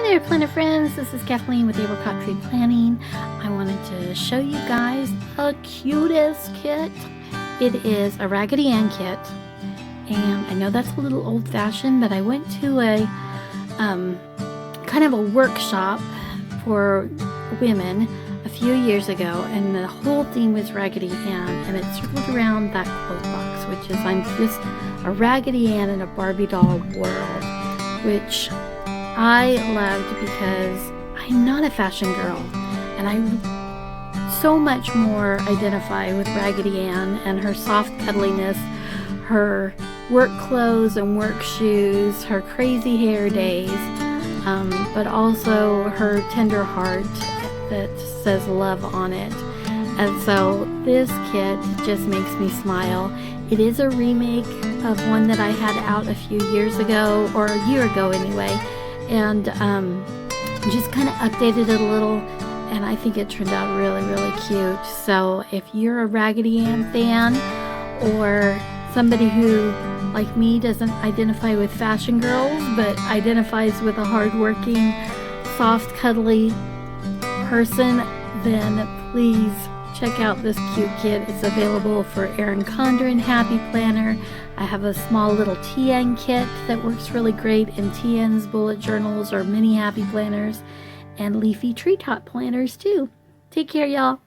there, planner friends. This is Kathleen with Apricot Tree Planning. I wanted to show you guys the cutest kit. It is a Raggedy Ann kit, and I know that's a little old-fashioned, but I went to a kind of a workshop for women a few years ago, and the whole theme was Raggedy Ann, and it circled around that quote box, which is I'm just a Raggedy Ann in a Barbie doll world, which I loved because I'm not a fashion girl, and I so much more identify with Raggedy Ann and her soft cuddliness, her work clothes and work shoes, her crazy hair days, but also her tender heart that says love on it. And so this kit just makes me smile. It is a remake of one that I had out a few years ago, or a year ago anyway, and just kind of updated it a little, and I think it turned out really, really cute. So if you're a Raggedy Ann fan, or somebody who, like me, doesn't identify with fashion girls, but identifies with a hardworking, soft, cuddly person, then please check out this cute kit. It's available for Erin Condren Happy Planner. I have a small little TN kit that works really great in TN's bullet journals or mini happy planners, and Leafy Treetop Planners too. Take care, y'all.